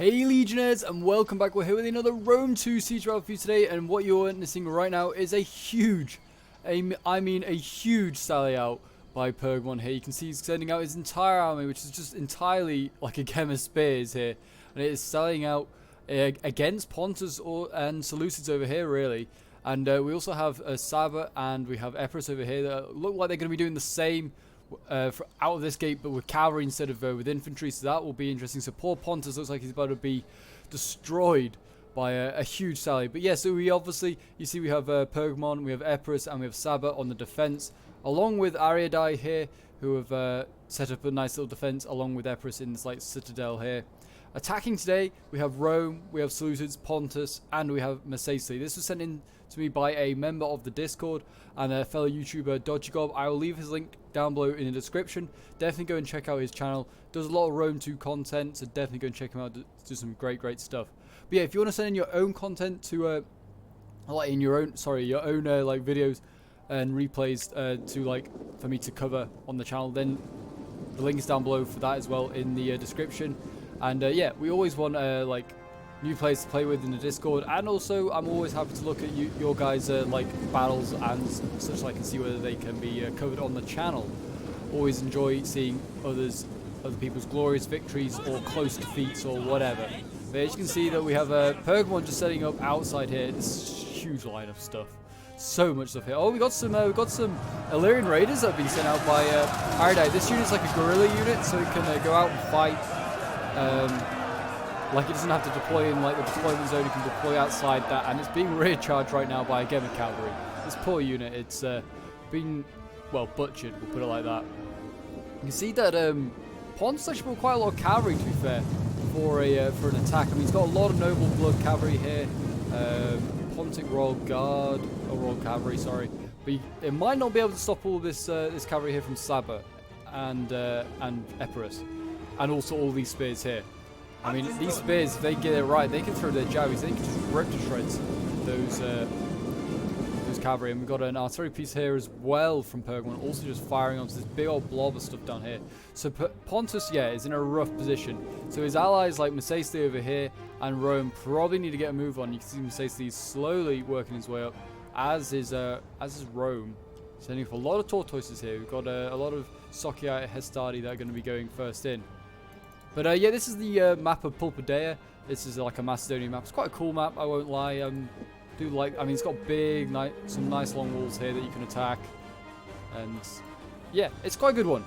Hey Legionnaires, and welcome back. We're here with another Rome 2 siege battle for you today, and what you're witnessing right now is a huge, I mean a huge sally out by PopeJohnPaul here. You can see he's sending out his entire army, which is just entirely like a game of spears here, and it is sallying out against Pontus and Seleucids over here really. And we also have Saba and we have Epirus over here that look like they're going to be doing the same out of this gate, but with cavalry instead of with infantry, so that will be interesting. So poor Pontus looks like he's about to be destroyed by a huge sally. But yeah, so we obviously, you see we have PopeJohnPaul, we have Epirus, and we have Saba on the defense, along with Ariadai here, who have set up a nice little defense along with Epirus in this like citadel here. Attacking today, we have Rome, we have Seleucids, Pontus, and we have Macedon. This was sent in to me by a member of the Discord and a fellow YouTuber, DodgyGob. I will leave his link down below in the description. Definitely go and check out his channel. Does a lot of Rome 2 content, so definitely go and check him out. Do some great stuff. But yeah, if you want to send in your own content to like in your own like videos and replays to like for me to cover on the channel, then the link is down below for that as well in the description. And yeah, we always want like new players to play with in the Discord, and also I'm always happy to look at your guys' like battles and such, so I can see whether they can be covered on the channel. Always enjoy seeing other people's glorious victories or close defeats or whatever. But as you can see that we have PopeJohnPaul just setting up outside here. This huge line of stuff, so much stuff here. Oh, we got some Illyrian raiders that have been sent out by Ariadai. This unit's like a guerrilla unit, so it can go out and fight. Like it doesn't have to deploy in like the deployment zone, you can deploy outside that, and it's being rear charged right now by again with cavalry. This poor unit, it's been, well, butchered, we'll put it like that. You can see that Pontus actually brought quite a lot of cavalry, to be fair, for an attack. I mean, he's got a lot of noble blood cavalry here, Pontic Royal Guard, or Royal Cavalry, sorry. But it might not be able to stop all this this cavalry here from Saba and Epirus, and also all these spears here. I mean, these spears, if they get it right, they can throw their javelins. They can just rip to shreds those cavalry. And we've got an artillery piece here as well from PopeJohnPaul, also just firing onto this big old blob of stuff down here. So Pontus, yeah, is in a rough position. So his allies like Macedon over here and Rome probably need to get a move on. You can see Macedon slowly working his way up, as is Rome. Sending for a lot of tortoises here. We've got a lot of Socii Hestadi that are going to be going first in. But yeah, this is the map of Pulpidea. This is like a Macedonian map. It's quite a cool map, I won't lie. I mean, it's got big, some nice long walls here that you can attack. And yeah, it's quite a good one.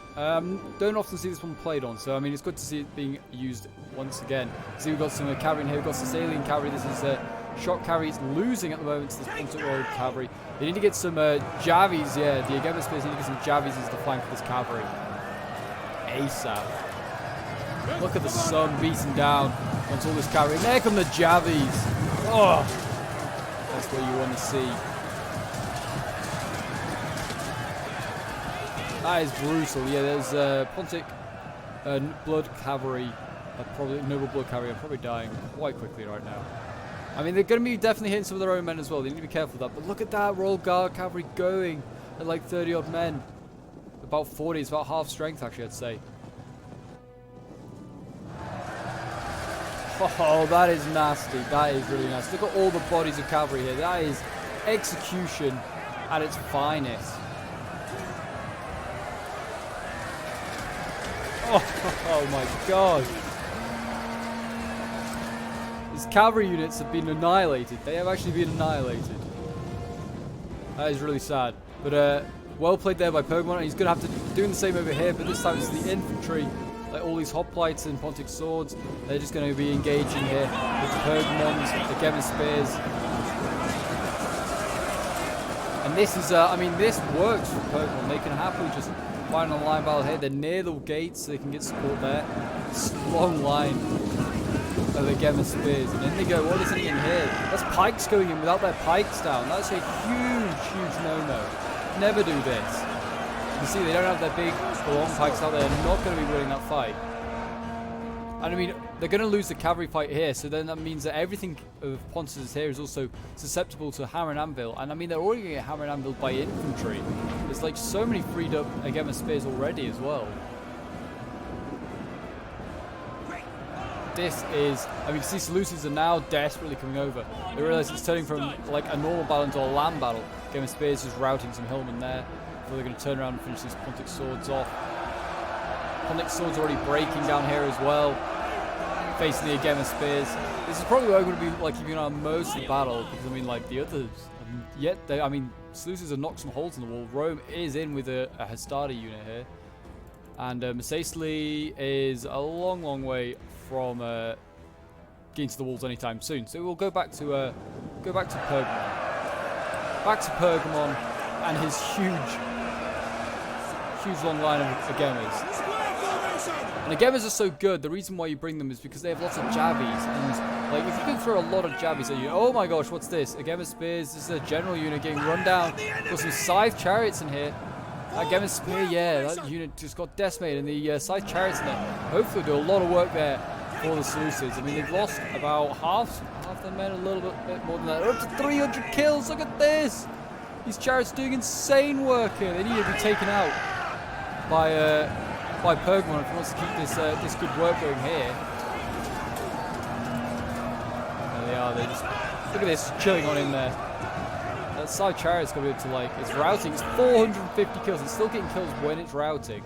Don't often see this one played on, so I mean, it's good to see it being used once again. See, we've got some cavalry in here. We've got Sicilian cavalry. This is shock cavalry. It's losing at the moment to this Pontic Royal cavalry. They need to get some Javis, yeah, the Agema spears need to get some Javis as the flank for this cavalry. ASAP. Look at the sun beating down onto all this cavalry. There come the Javis. Oh, that's what you want to see. That is brutal. Yeah, there's Pontic blood cavalry, probably noble blood cavalry, are probably dying quite quickly right now. I mean, they're going to be definitely hitting some of their own men as well. They need to be careful of that. But look at that Royal Guard cavalry going at like 30 odd men. About 40. It's about half strength, actually, I'd say. Oh, that is nasty. That is really nasty. Look at all the bodies of cavalry here. That is execution at its finest. Oh my god. These cavalry units have been annihilated. They have actually been annihilated. That is really sad. But well played there by PopeJohnPaul. He's going to have to do the same over here, but this time it's the infantry. Like all these hoplites and Pontic swords, they're just going to be engaging here with the PopeJohnPauls, the Gemma spears. And this is, I mean, this works for PopeJohnPaul. They can happily just fight on a line battle here. They're near the gates, so they can get support there. This long line of the Gemma spears. And then they go, what is it in here? That's pikes going in without their pikes down. That's a huge no-no. Never do this. You see, they don't have their big, long pikes out there. They're not going to be winning that fight. And I mean, they're going to lose the cavalry fight here, so then that means that everything of Pontus here is also susceptible to hammer and anvil. And I mean, they're already going to get hammer and anvil by infantry. There's like so many freed up Agema spears already as well. this is, I mean, you can see Seleucids are now desperately coming over. They realize it's turning from like a normal battle into a land battle. Game of Spears is routing some hillmen there before they're going to turn around and finish these Pontic swords off. Pontic swords already breaking down here as well, facing the Game of Spears. This is probably where we're going to be like keeping an eye on most of the battle, because I mean, like the others, I mean, Seleucids have knocked some holes in the wall. Rome is in with a Hastati unit here. And Macesli is a long, long way from getting to the walls anytime soon. So we'll go back to Pergamon. Back to Pergamon and his huge long line of Agemas. And Agemas are so good. The reason why you bring them is because they have lots of Javis. And like if you can throw a lot of Javis at you, oh my gosh, what's this? Agema Spears. This is a general unit getting run down. Got some Scythe Chariots in here. Agema Spear, yeah, that unit just got decimated, and the Scythe Chariots in there hopefully do a lot of work there for the Seleucids. I mean, they've lost about half their men, a little bit more than that. They're up to 300 kills, look at this! These Chariots doing insane work here. They need to be taken out by Pergamon if he wants to keep this good work going here. There they are, they just, look at this, chilling on in there. That Scythe Chariot's going to be up to like, it's routing, it's 450 kills, it's still getting kills when it's routing.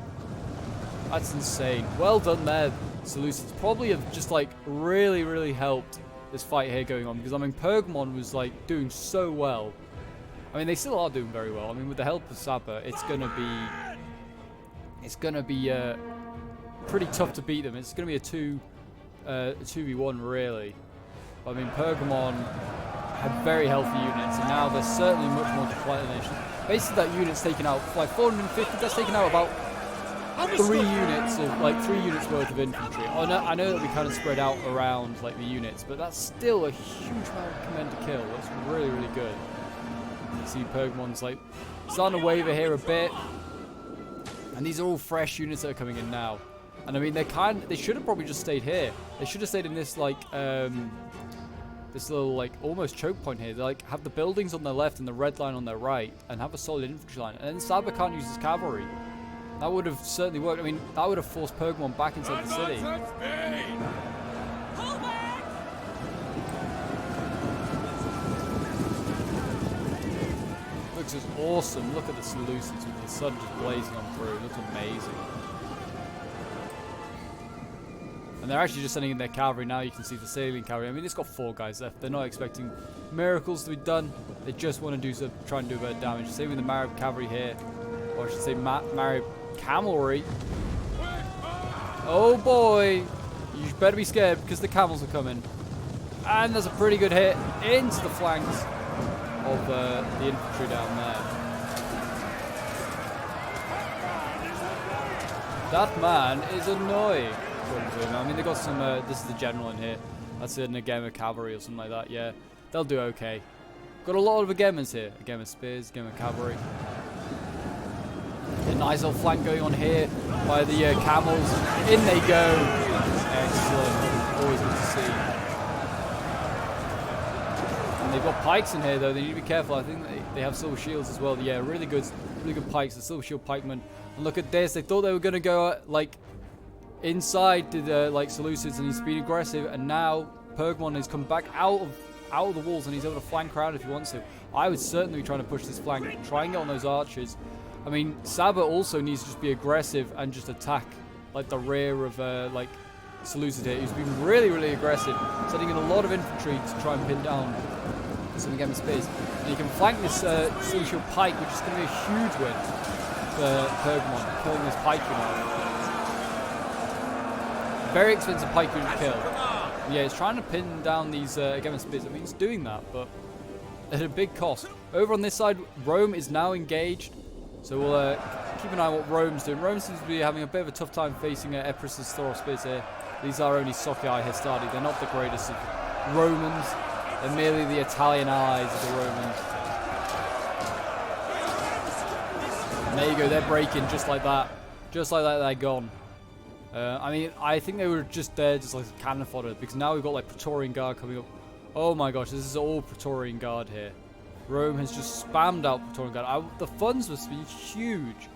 That's insane. Well done there, Seleucids. Probably have just like really helped this fight here going on, because I mean Pergamon was like doing so well. I mean they still are doing very well. I mean with the help of Saba, it's gonna be pretty tough to beat them. It's gonna be a 2v1 really. But, I mean Pergamon had very healthy units, and now they're certainly much more depleted. Basically that unit's taken out like 450, that's taken out about 3 units worth of infantry. I know that we kind of spread out around like the units, but that's still a huge amount of men to kill. That's really good. You see Pergamon's like starting to waver here a bit, and these are all fresh units that are coming in now. And I mean they should have probably just stayed here. They should have stayed in this like this little like almost choke point here. They like have the buildings on their left and the red line on their right, and have a solid infantry line. And then Saba can't use his cavalry. That would have certainly worked. I mean, that would have forced Pergamon back inside the city. Looks just awesome. Look at the Seleucids with the sun just blazing on through. It looks amazing. And they're actually just sending in their cavalry now. You can see the Salian cavalry. I mean, it's got 4 guys left. They're not expecting miracles to be done. They just want to try and do a bit of damage. Same with the Marib cavalry here, or I should say Marib camelry. Oh boy, you better be scared because the camels are coming. And there's a pretty good hit into the flanks of the infantry down there. That man is annoying. I mean, they got some, this is the general in here. That's an Agema cavalry or something like that, yeah. They'll do okay. Got a lot of Agemas here. Agema spears, Agema cavalry. A nice little flank going on here by the camels. In they go. Excellent. Always good to see. And they've got pikes in here though. They need to be careful. I think they have silver shields as well. Yeah, really good pikes. The silver shield pikemen. And look at this. They thought they were going to go like inside to the like Seleucids, and he's been aggressive. And now Pergamon has come back out of the walls, and he's able to flank around if he wants to. I would certainly be trying to push this flank, try and get on those archers. I mean, Saba also needs to just be aggressive and just attack like the rear of like Seleucid here. He's been really aggressive, sending in a lot of infantry to try and pin down some Agema spears. And you can flank this Silver Shield pike, which is going to be a huge win for Pergamon, killing this pike unit. Very expensive pike unit to kill. Yeah, he's trying to pin down these Agema spears. I mean, he's doing that, but at a big cost. Over on this side, Rome is now engaged. So we'll keep an eye on what Rome's doing. Rome seems to be having a bit of a tough time facing Epirus's Thoros spears here. These are only Socii Hastati. They're not the greatest of Romans. They're merely the Italian allies of the Romans. And there you go. They're breaking just like that. Just like that, they're gone. I mean, I think they were just there just like cannon fodder, because now we've got like Praetorian Guard coming up. Oh my gosh, this is all Praetorian Guard here. Rome has just spammed out Praetorian Guard. The funds must be huge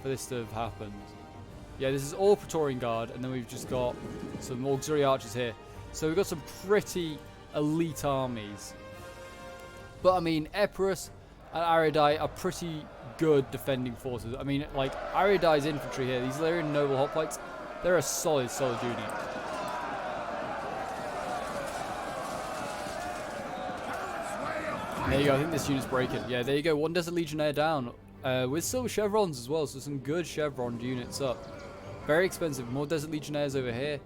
for this to have happened. Yeah, this is all Praetorian Guard, and then we've just got some auxiliary archers here. So we've got some pretty elite armies. But I mean, Epirus and Aridai are pretty good defending forces. I mean, like, Aridai's infantry here, these Illyrian noble hoplites, they're a solid unit. There you go, I think this unit's breaking. Yeah, there you go, 1 Desert Legionnaire down. With silver chevrons as well, so some good chevron units up. Very expensive, more Desert Legionnaires over here.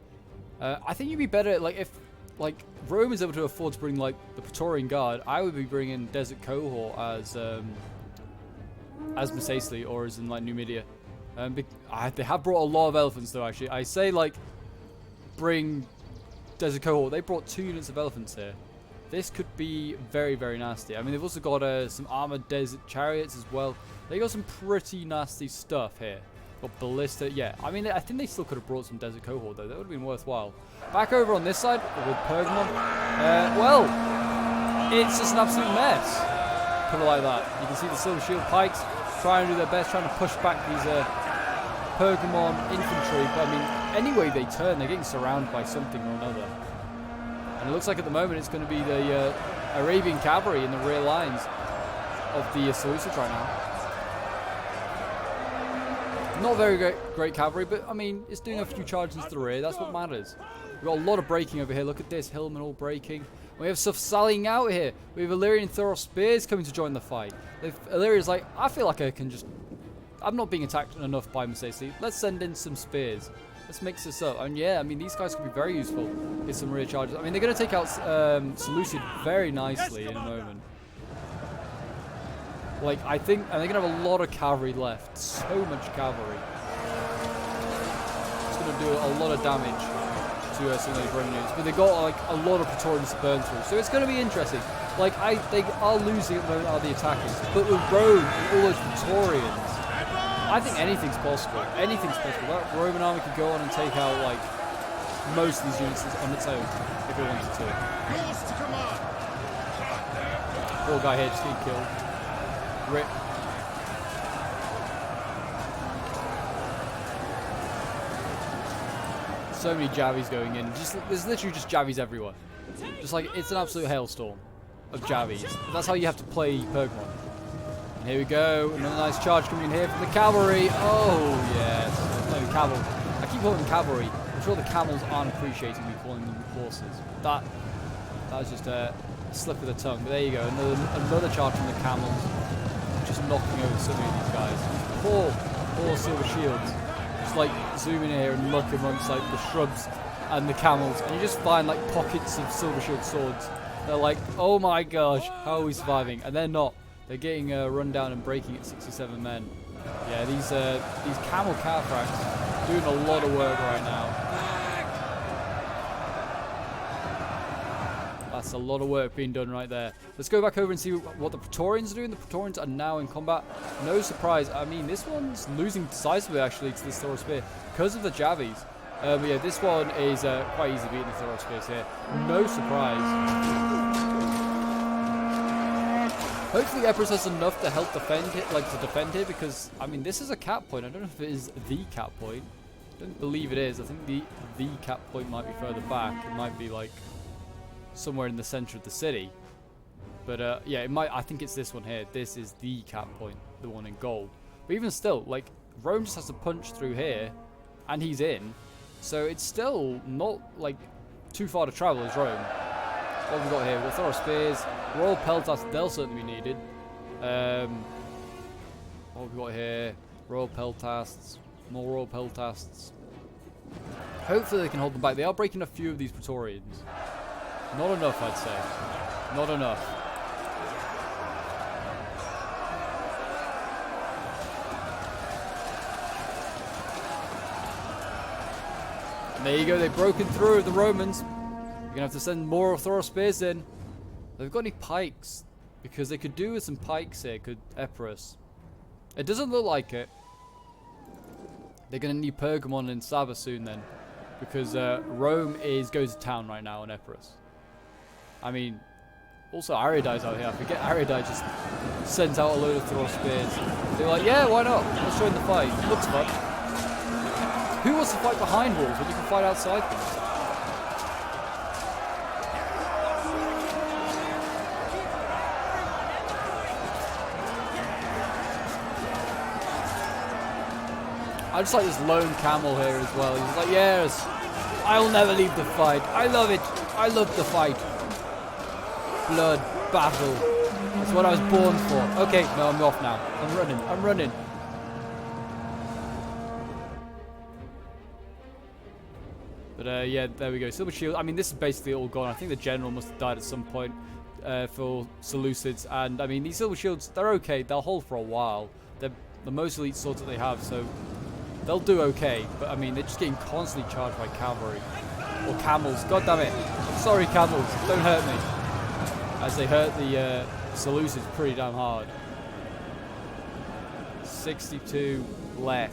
I think you'd be better, like, if, like, Rome is able to afford to bring, like, the Praetorian Guard, I would be bringing Desert Cohort as Macesli, or as in, like, Numidia. They have brought a lot of elephants, though, actually. I say, like, bring Desert Cohort. They brought 2 units of elephants here. This could be very, very nasty. I mean, they've also got some armored desert chariots as well. They got some pretty nasty stuff here. Got ballista. Yeah, I mean, I think they still could have brought some Desert Cohort, though. That would have been worthwhile. Back over on this side with Pergamon. Well, it's just an absolute mess. Put it like that. You can see the Silver Shield Pikes trying to do their best, trying to push back these Pergamon infantry. But, I mean, any way they turn, they're getting surrounded by something or another. And it looks like at the moment it's going to be the Arabian cavalry in the rear lines of the Seleucids right now. Not very great cavalry, but I mean, it's doing a few charges into the rear. That's what matters. We've got a lot of breaking over here. Look at this, Hillman all breaking. We have stuff sallying out here. We have Illyrian Thoros spears coming to join the fight. Illyria's like, I feel like I can just... I'm not being attacked enough by Macesli. Let's send in some spears. Let's mix this up. And yeah, I mean, these guys could be very useful in some rear charges. I mean, they're going to take out Seleucid very nicely in a moment. Like, I think, and they're going to have a lot of cavalry left. So much cavalry. It's going to do a lot of damage to some of these Roman units. But they've got, like, a lot of Praetorians to burn through. So it's going to be interesting. Like, they are losing at the moment, are the attackers. But with Rome and all those Praetorians, I think anything's possible. Anything's possible. That Roman army could go on and take out, like, most of these units on its own, if it wanted to. Poor guy here just getting killed. Rip. So many Javis going in. There's literally just Javis everywhere. Just like, it's an absolute hailstorm of Javis. That's how you have to play Pergamon. And here we go, another nice charge coming in here from the cavalry. Oh, yes. No, cavalry. I keep calling them cavalry. I'm sure the camels aren't appreciating me calling them horses. That was just a slip of the tongue. But there you go, another charge from the camels. Just knocking over so many of these guys. Poor silver shields. Just like zoom in here and look amongst like the shrubs and the camels. And you just find like pockets of silver shield swords. They're like, oh my gosh, how are we surviving? And they're not. They're getting run down and breaking at 67 men. Yeah, these camel cataphracts doing a lot of work right now. That's a lot of work being done right there. Let's go back over and see what the Praetorians are doing. The Praetorians are now in combat. No surprise. I mean, this one's losing decisively actually to this Thoros spear because of the Javis. But yeah, this one is quite easy beating the Thoros spears here. No surprise. Hopefully Epirus has enough to help defend here, because I mean this is a cap point. I don't know if it is the cap point. I don't believe it is. I think the cap point might be further back. It might be like somewhere in the center of the city. But yeah, it might. I think it's this one here. This is the cap point, the one in gold. But even still, like Rome just has to punch through here, and he's in. So it's still not like too far to travel as Rome. What have we got here? We've got Thoros spears, royal peltasts. They'll certainly be needed. What have we got here? Royal peltasts, more royal peltasts. Hopefully they can hold them back. They are breaking a few of these Praetorians. Not enough, I'd say. Not enough. And there you go. They've broken through the Romans. You're going to have to send more Thoros spears in. They've got any pikes? Because they could do with some pikes here, could Epirus. It doesn't look like it. They're going to need Pergamon and Saba soon then. Because Rome goes to town right now on Epirus. I mean, also Aridai's out here. I forget Aridai just sent out a load of Thoros spears. They're like, yeah, why not? Let's join the fight. Looks fun. Who wants to fight behind walls when you can fight outside them? I just like this lone camel here as well. He's like, yes, I'll never leave the fight. I love it. I love the fight. Blood, battle. That's what I was born for. Okay, no, I'm off now. I'm running. I'm running. But yeah, there we go. Silver shield. I mean, this is basically all gone. I think the general must have died at some point for Seleucids. And I mean, these silver shields, they're okay. They'll hold for a while. They're the most elite swords that they have, so they'll do okay. But I mean, they're just getting constantly charged by cavalry. Or camels. God damn it. I'm sorry, camels. Don't hurt me. As they hurt the Seleucids pretty damn hard. 62 left.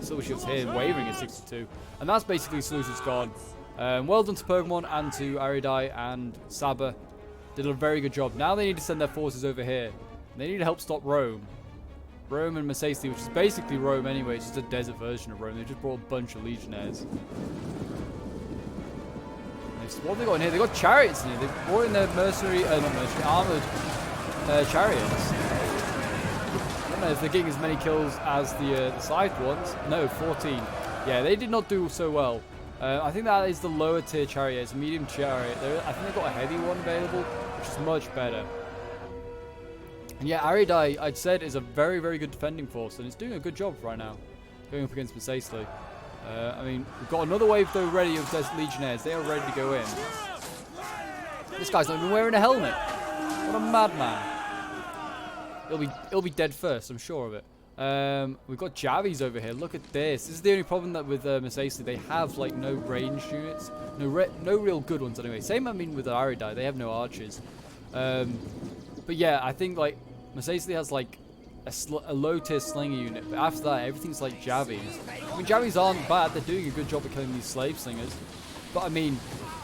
Silver shield's here, wavering at 62. And that's basically Seleucid's gone. Well done to PopeJohnPaul and to Aridai and Saba. Did a very good job. Now they need to send their forces over here. They need to help stop Rome. Rome and Macedon, which is basically Rome anyway. It's just a desert version of Rome. They just brought a bunch of legionnaires. What have they got in here? They got chariots in here. They brought in their mercenary, not mercenary, armored chariots. I don't know if they're getting as many kills as the scythe ones. No, 14. Yeah, they did not do so well. I think that is the lower tier chariot. It's a medium chariot. I think they've got a heavy one available, which is much better. And yeah, Aridai, I'd said, is a very, very good defending force, and it's doing a good job right now, going up against Macedon. I mean, we've got another wave though ready of legionnaires. They are ready to go in. This guy's not even wearing a helmet. What a madman! He'll be dead first, I'm sure of it. We've got Javis over here. Look at this. This is the only problem that with Macedon. They have like no ranged units, no real good ones anyway. Same, I mean, with the Aridai. They have no archers. But yeah, I think like Macedon has like a low tier slinger unit, but after that everything's like Javis. I mean, Javis aren't bad, they're doing a good job of killing these slave slingers, but I mean,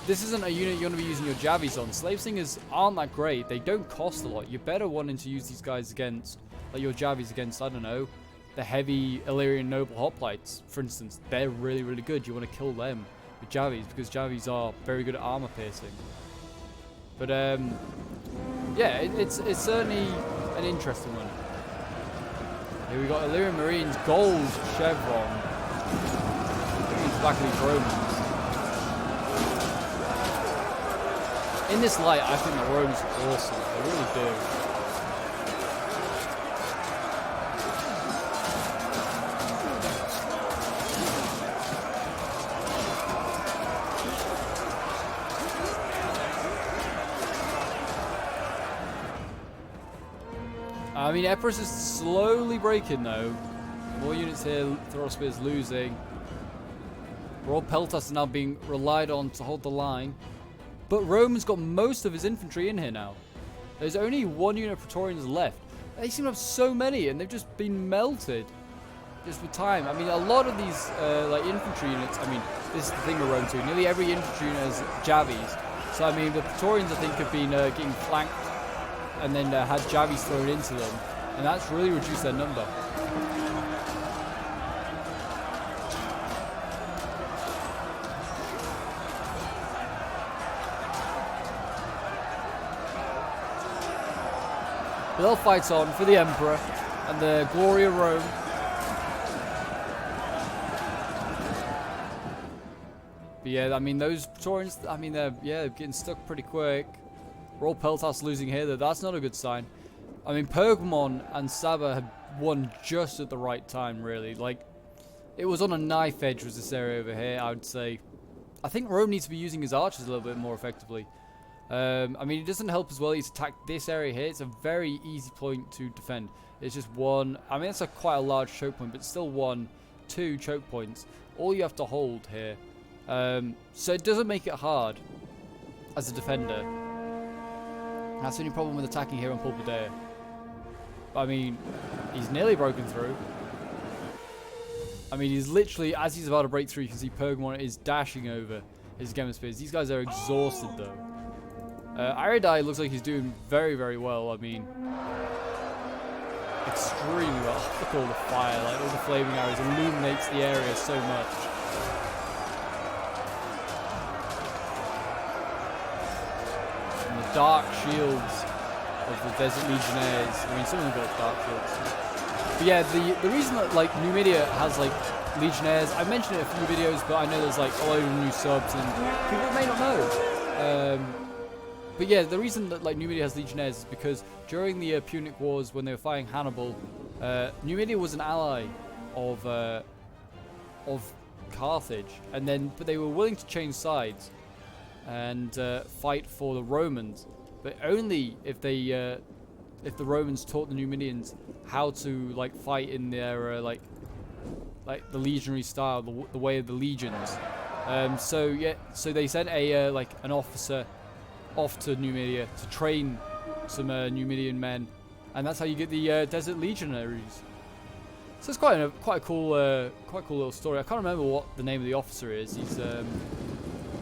this isn't a unit you're going to be using your Javis on. Slave slingers aren't that great, they don't cost a lot. You're better wanting to use these guys against, like your Javis against, I don't know, the heavy Illyrian noble hoplites, for instance. They're really, really good. You want to kill them with Javis, because Javis are very good at armor piercing. But yeah, it's certainly an interesting one. Here we got Illyrian Marines, gold chevron. Back of these Romans. In this light, I think the Romans are awesome. They really do. I mean, Epirus is slowly breaking though. More units here, Thorosphere's losing. Royal Peltas is now being relied on to hold the line. But Rome's got most of his infantry in here now. There's only one unit of Praetorians left. They seem to have so many and they've just been melted. Just with time. I mean, a lot of these like infantry units, I mean, this is the thing with Rome too. Nearly every infantry unit has Javis. So I mean, the Praetorians I think have been getting flanked and then had Javis thrown into them, and that's really reduced their number. But they'll fight on for the Emperor and the glory of Rome. But yeah, I mean, those Praetorians, I mean, they're getting stuck pretty quick. Royal Peltas losing here, though. That's not a good sign. I mean, PopeJohnPaul and Saba had won just at the right time, really. Like, it was on a knife edge was this area over here, I would say. I think Rome needs to be using his archers a little bit more effectively. I mean, it doesn't help as well. He's attacked this area here. It's a very easy point to defend. It's just one. I mean, it's quite a large choke point, but still 2 choke points. All you have to hold here. So it doesn't make it hard as a defender. That's the only problem with attacking here on Pulpidea. But I mean, he's nearly broken through. I mean, he's literally, as he's about to break through, you can see PopeJohnPaul is dashing over his Gemispears. These guys are exhausted, though. Aridai looks like he's doing very, very well. I mean, extremely well. Look at all the fire, like all the flaming arrows illuminates the area so much. And the dark shields of the Desert Legionnaires. I mean, some of them got dark shields. But yeah, the reason that like New Media has like Legionnaires, I mentioned it in a few videos, but I know there's like a load of new subs and people may not know. But yeah, the reason that like New Media has Legionnaires is because during the Punic Wars, when they were fighting Hannibal, New Media was an ally of Carthage, and then but they were willing to change sides and fight for the Romans, but only if the Romans taught the Numidians how to like fight in their like the legionary style, the way of the legions. So yeah, so they sent a like an officer off to Numidia to train some Numidian men, and that's how you get the Desert Legionaries. So it's quite a cool little story. I can't remember what the name of the officer is. He's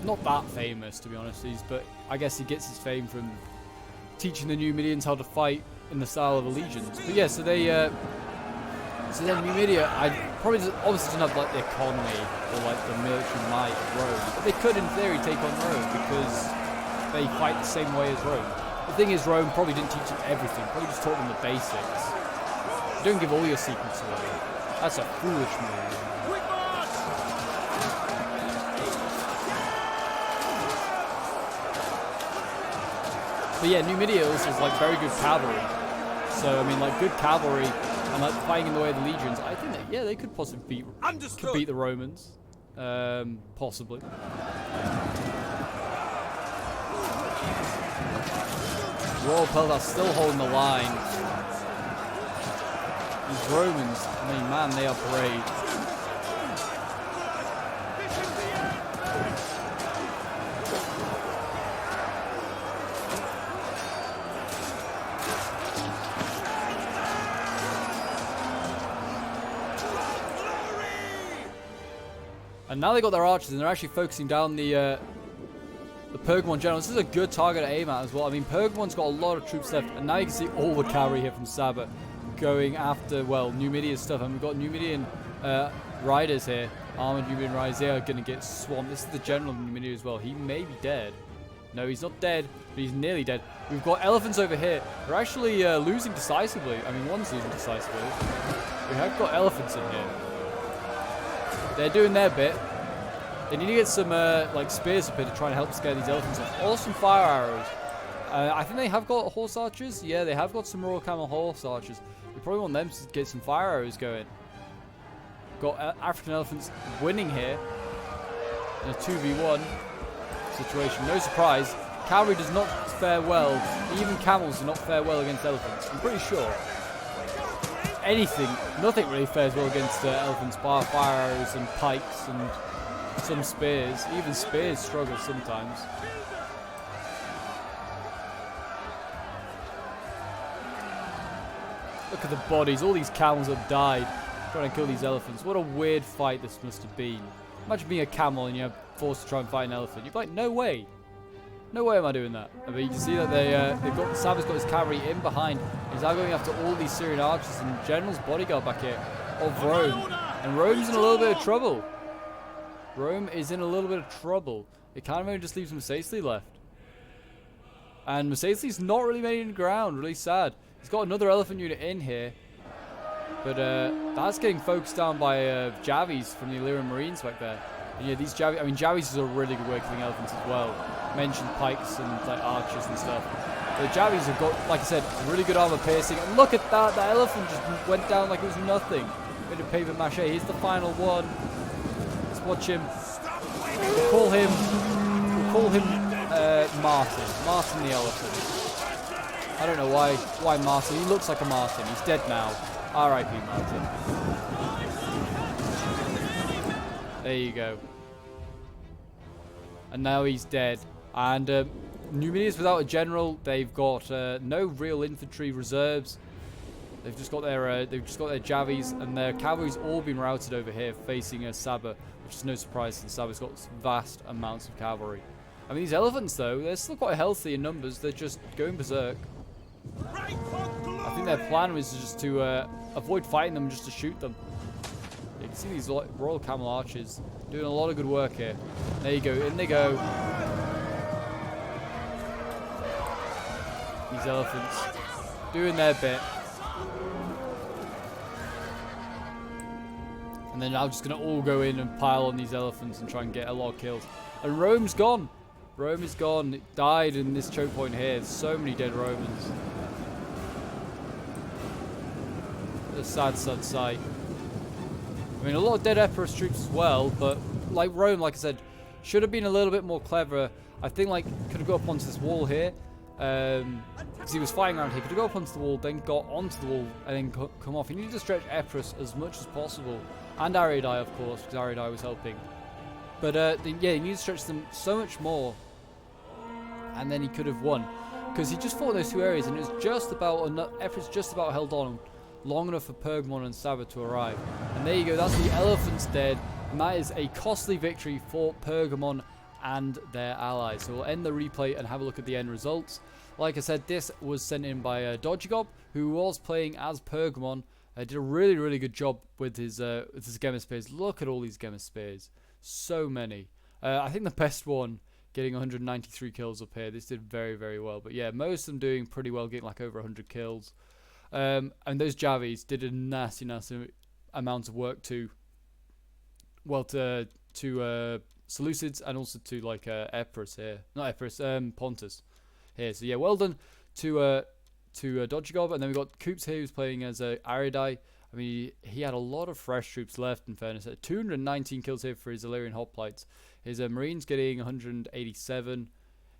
not that famous, to be honest. But I guess he gets his fame from teaching the Numidians how to fight in the style of the legions. But yeah, so then Numidia, obviously doesn't have like the economy or like the military might of Rome, but they could in theory take on Rome because they fight the same way as Rome. The thing is, Rome probably didn't teach them everything, probably just taught them the basics. Don't give all your secrets away. That's a foolish move. But yeah, Numidia also is like very good cavalry. So I mean, like good cavalry and like fighting in the way of the legions. I think that yeah, they could possibly beat the Romans, possibly. Royal Peltas still holding the line. These Romans, I mean, man, they are brave. And now they got their archers, and they're actually focusing down the Pergamon generals. This is a good target to aim at as well. I mean, Pergamon's got a lot of troops left, and now you can see all the cavalry here from Saba going after, well, Numidian stuff. And we've got Numidian riders here, armored Numidian riders. They are going to get swamped. This is the general of Numidia as well. He may be dead. No, he's not dead, but he's nearly dead. We've got elephants over here. They're actually losing decisively. I mean, one's losing decisively. We have got elephants in here. They're doing their bit. They need to get some like spears up here to try and help scare these elephants off. Or some fire arrows. I think they have got horse archers. Yeah, they have got some Royal Camel horse archers. We probably want them to get some fire arrows going. Got African elephants winning here in a 2v1 situation. No surprise. Cavalry does not fare well. Even camels do not fare well against elephants. I'm pretty sure. Nothing really fares well against elephants, bar fire arrows and pikes and some spears. Even spears struggle sometimes. Look at the bodies. All these camels have died trying to kill these elephants. What a weird fight this must have been. Imagine being a camel and you're forced to try and fight an elephant. You'd be like, no way. No way am I doing that. But you can see that Saba's got his cavalry in behind. He's now going after all these Syrian archers and General's bodyguard back here of Rome. And Rome's in a little bit of trouble. Rome is in a little bit of trouble. It kind of only just leaves Mercedes left. And Mercedes not really making ground. Really sad. He's got another elephant unit in here. But that's getting focused down by Javis from the Illyrian Marines back there. And yeah, these Javis, I mean, Javis is a really good way of killing elephants as well. Mentioned pikes and like archers and stuff. The Javis have got, like I said, really good armor piercing. And look at that, that elephant just went down like it was nothing. Bit of paper mache. Here's the final one. Let's watch him. We'll call him Martin. Martin the elephant. I don't know why Martin. He looks like a Martin. He's dead now. R.I.P. Martin. There you go. And now he's dead. And Numidia's without a general. They've got no real infantry reserves. They've just got their Javis, and their cavalry's all been routed over here facing Saba, which is no surprise since Saba's got vast amounts of cavalry. I mean, these elephants though, they're still quite healthy in numbers. They're just going berserk. I think think their plan was just to avoid fighting them, just to shoot them. You can see these Royal Camel Archers doing a lot of good work here. There you go, in they go. These elephants doing their bit. And then I'm just going to all go in and pile on these elephants and try and get a lot of kills. And Rome's gone. Rome is gone. It died in this choke point here. There's so many dead Romans. A sad, sad sight. I mean, a lot of dead Epirus troops as well, but like Rome, like I said, should have been a little bit more clever. I think like could have got up onto this wall here, because he was fighting around here. Could have got up onto the wall, then got onto the wall, and then come off. He needed to stretch Epirus as much as possible, and Ariadai, of course, because Ariadai was helping. But yeah, he needed to stretch them so much more, and then he could have won, because he just fought in those two areas, and it was just about enough. Epirus just about held on long enough for Pergamon and Saba to arrive. And there you go, that's the elephants dead, and that is a costly victory for Pergamon and their allies. So we'll end the replay and have a look at the end results. Like I said, this was sent in by Dodgegob, who was playing as Pergamon. Did a really, really good job with his Gemma Spears. Look at all these Gemma Spears. So many. I think the best one, getting 193 kills up here. This did very, very well. But yeah, most of them doing pretty well, getting like over 100 kills. And those Javis did a nasty, nasty amount of work to Seleucids and also to like Epirus here, not Epirus, Pontus here. So yeah, well done to Dodgegob. And then we got Coops here, who's playing as Ariadai. I mean, he had a lot of fresh troops left. In fairness, 219 kills here for his Illyrian hoplites. His Marines getting 187.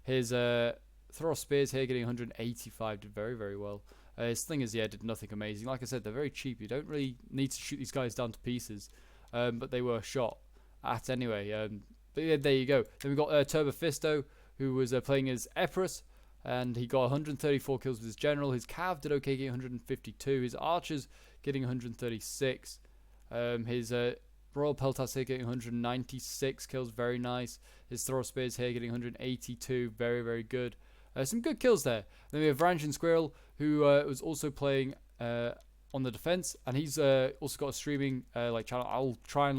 His Thoros Spears here getting 185. Did very, very well. His Slingers, yeah, did nothing amazing. Like I said, they're very cheap. You don't really need to shoot these guys down to pieces. But they were shot at anyway. But yeah, there you go. Then we got Turbofisto, who was playing as Epirus, and he got 134 kills with his general. His Cav did okay, getting 152. His archers getting 136. His Royal Peltas here getting 196 kills, very nice. His Thoros Spears here getting 182, very, very good. Some good kills there. Then we have Varangian Squirrel, who was also playing on the defense, and he's also got a streaming like channel.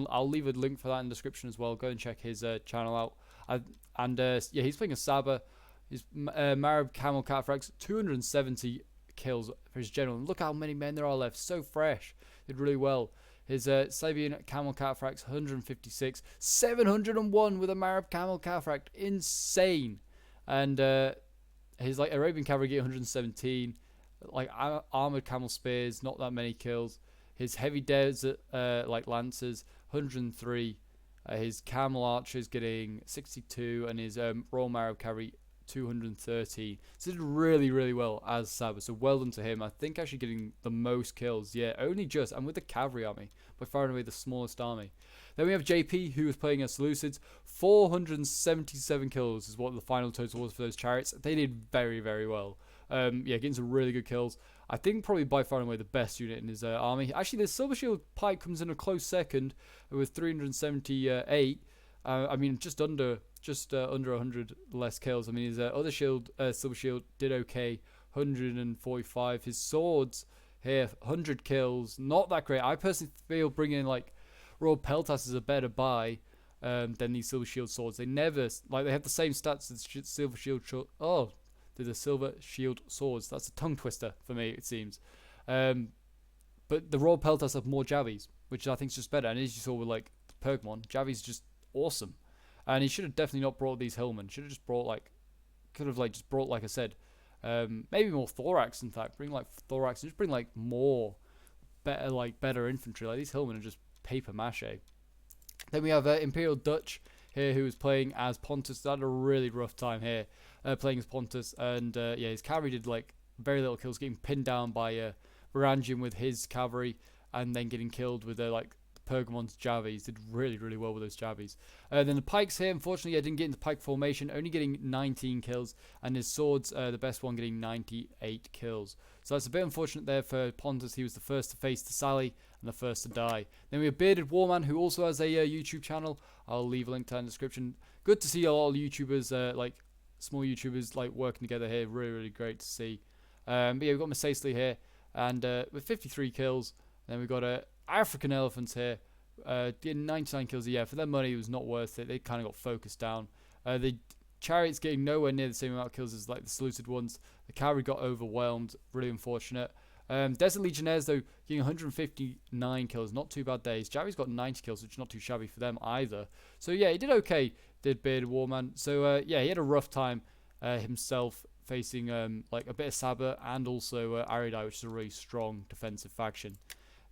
I'll leave a link for that in the description as well. Go and check his channel out. Yeah, he's playing a Saba. His Marab Camel Cataphracts, 270 kills for his general. And look how many men there are left. So fresh. Did really well. His Sabian Camel Cataphracts, 156. 701 with a Marab Camel Cataphract. Insane. And his like Arabian Cavalry get 117. Like armored camel spears, not that many kills. His heavy desert like lancers, 103. His camel archers getting 62, and his Royal Marab Cavalry 213. So he did really, really well as Saba. So well done to him. I think actually getting the most kills. Yeah, only just. And with the cavalry army, by far and away the smallest army. Then we have JP, who was playing as Seleucids. 477 kills is what the final total was for those chariots. They did very, very well. Yeah, getting some really good kills. I think probably by far and away the best unit in his army. Actually, the Silver Shield Pike comes in a close second with 378. I mean, just under 100 less kills. I mean, his other shield, Silver Shield, did okay, 145. His swords here, 100 kills, not that great. I personally feel bringing in like Royal Peltas is a better buy than these Silver Shield swords. They never they have the same stats as Silver Shield. Oh, they're the Silver Shield swords. That's a tongue twister for me, it seems. But the Royal Peltas have more Javis, which I think is just better. And as you saw with like Pergamon, Javi's just awesome. And he should have definitely not brought these Hillmen. Should have just brought like I said, maybe more Thorax. In fact, bring like Thorax and just bring like more better infantry. Like these Hillmen are just paper mache. Then we have Imperial Dutch here, who is playing as Pontus. They had a really rough time here playing as Pontus, and yeah, his cavalry did like very little kills, getting pinned down by Varangian with his cavalry, and then getting killed with like Pergamon's Javis. Did really, really well with those Javis. Then the pikes here, unfortunately, I didn't get into pike formation, only getting 19 kills, and his swords, the best one, getting 98 kills. So that's a bit unfortunate there for Pontus. He was the first to face the Sally and the first to die. Then we have Bearded Warman, who also has a YouTube channel. I'll leave a link to that in the description. Good to see a lot of YouTubers, like small YouTubers, like working together here. Really, really great to see. But yeah, we've got Masasley here. And with 53 kills, then we've got African elephants here. Getting 99 kills a year. For their money, it was not worth it. They kind of got focused down. The chariots getting nowhere near the same amount of kills as like the saluted ones. The cavalry got overwhelmed. Really unfortunate. Desert Legionnaires, though, getting 159 kills. Not too bad days. Javi's got 90 kills, which is not too shabby for them either. So, yeah, he did okay, did Bearded Warman. So, yeah, he had a rough time himself facing like a bit of Saba and also Aridai, which is a really strong defensive faction.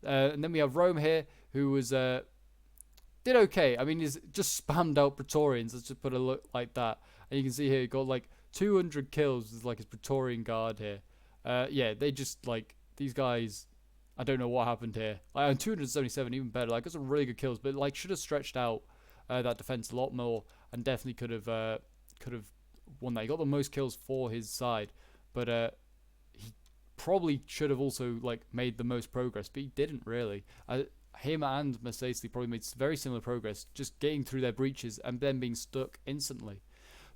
And then we have Rome here, who was did okay. I mean, he's just spammed out Praetorians. Let's just put a look like that. And you can see here, he got like 200 kills with like his Praetorian guard here. Yeah, they just like, these guys, I don't know what happened here. Like, 277, even better. Like, got some really good kills, but like should have stretched out that defense a lot more, and definitely could have won that. He got the most kills for his side, but he probably should have also like made the most progress, but he didn't really. Him and Mercedes probably made very similar progress, just getting through their breaches and then being stuck instantly.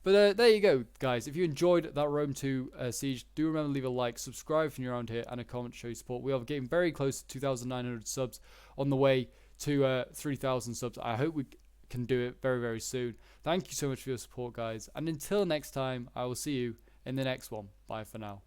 But there you go, guys. If you enjoyed that Rome 2 siege, do remember to leave a like, subscribe if you're around here, and a comment to show your support. We are getting very close to 2,900 subs, on the way to 3,000 subs. I hope we can do it very, very soon. Thank you so much for your support, guys. And until next time, I will see you in the next one. Bye for now.